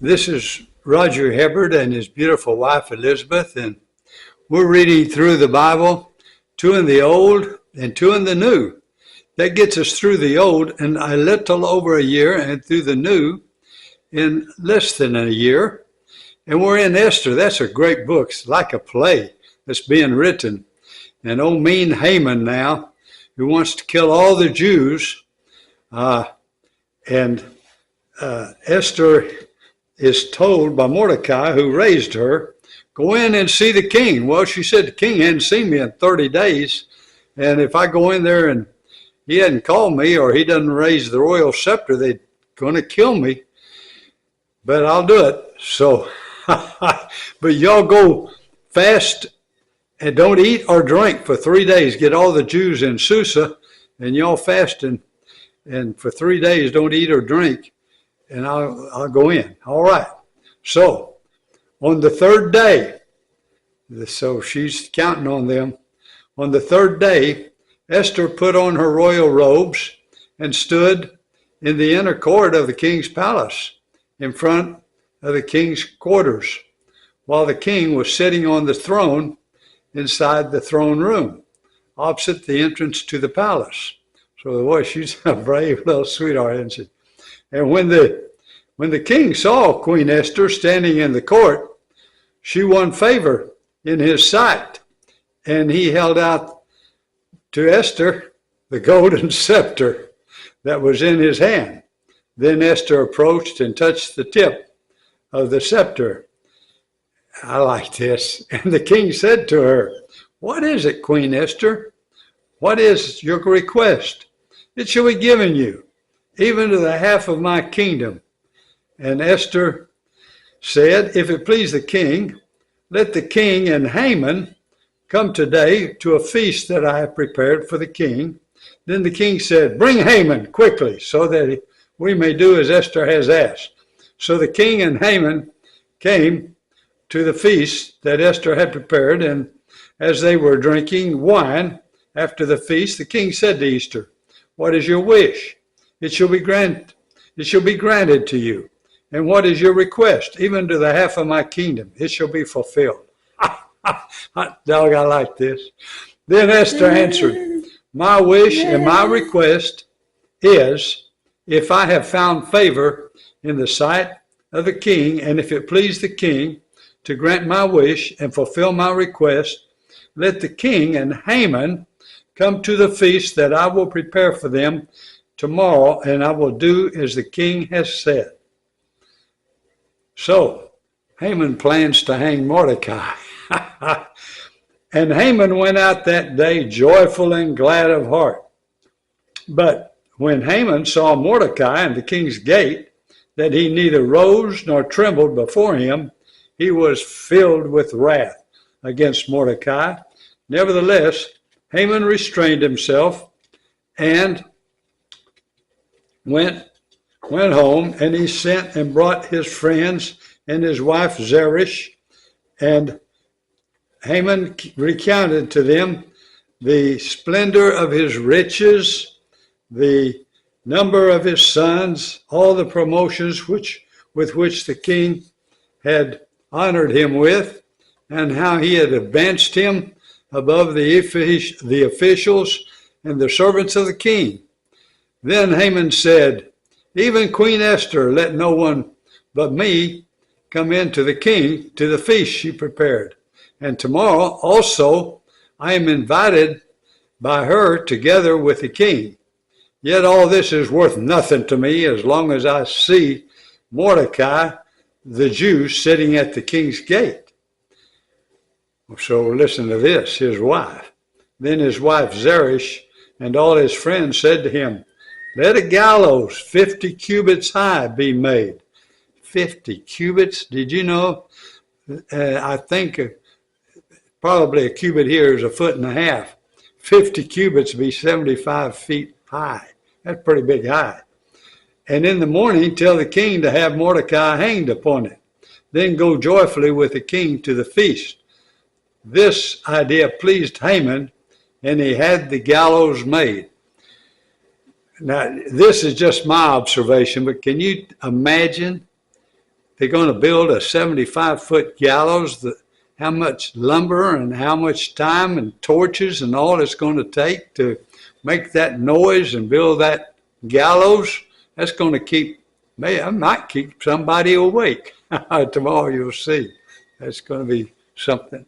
This is Roger Hibbard and his beautiful wife Elizabeth, and we're reading through the Bible, two in the Old and two in the New. That gets us through the Old in a little over a year and through the New in less than a year. And we're in Esther. That's a great book. It's like a play that's being written. And old mean Haman now, who wants to kill all the Jews, Esther is told by Mordecai, who raised her, go in and see the king. Well, she said, the king hadn't seen me in 30 days. And if I go in there and he hadn't called me or he doesn't raise the royal scepter, they're going to kill me. But I'll do it. So, but y'all go fast and don't eat or drink for 3 days. Get all the Jews in Susa and y'all fast and for 3 days don't eat or drink. And I'll go in. All right. So on the third day, so she's counting on them. On the third day, Esther put on her royal robes and stood in the inner court of the king's palace in front of the king's quarters, while the king was sitting on the throne inside the throne room, opposite the entrance to the palace. So boy, she's a brave little sweetheart, isn't she? And when the king saw Queen Esther standing in the court, she won favor in his sight, and he held out to Esther the golden scepter that was in his hand. Then Esther approached and touched the tip of the scepter. I like this. And the king said to her, what is it, Queen Esther? What is your request? It shall be given you, even to the half of my kingdom. And Esther said, if it please the king, let the king and Haman come today to a feast that I have prepared for the king. Then the king said, bring Haman quickly, so that we may do as Esther has asked. So the king and Haman came to the feast that Esther had prepared, and as they were drinking wine after the feast, the king said to Esther, what is your wish? It shall be granted to you. And what is your request? Even to the half of my kingdom, it shall be fulfilled. Dog, I like this. Then Esther answered, my wish and my request is, if I have found favor in the sight of the king, and if it please the king to grant my wish and fulfill my request, let the king and Haman come to the feast that I will prepare for them tomorrow, and I will do as the king has said. So Haman plans to hang Mordecai. And Haman went out that day joyful and glad of heart. But when Haman saw Mordecai in the king's gate, that he neither rose nor trembled before him, he was filled with wrath against Mordecai. Nevertheless, Haman restrained himself and went home, and he sent and brought his friends and his wife Zeresh, and Haman recounted to them the splendor of his riches, the number of his sons, all the promotions with which the king had honored him with, and how he had advanced him above the officials and the servants of the king. Then Haman said, even Queen Esther, let no one but me come in to the king to the feast she prepared. And tomorrow also I am invited by her together with the king. Yet all this is worth nothing to me as long as I see Mordecai, the Jew, sitting at the king's gate. So listen to this, his wife. Then his wife Zeresh and all his friends said to him, let a gallows 50 cubits high be made. 50 cubits? Did you know? I think probably a cubit here is 1.5 feet. 50 cubits be 75 feet high. That's pretty big high. And in the morning tell the king to have Mordecai hanged upon it. Then go joyfully with the king to the feast. This idea pleased Haman, and he had the gallows made. Now, this is just my observation, but can you imagine they're going to build a 75-foot gallows. How much lumber and how much time and torches and all it's going to take to make that noise and build that gallows, that's going to keep, I might keep somebody awake. Tomorrow you'll see. That's going to be something.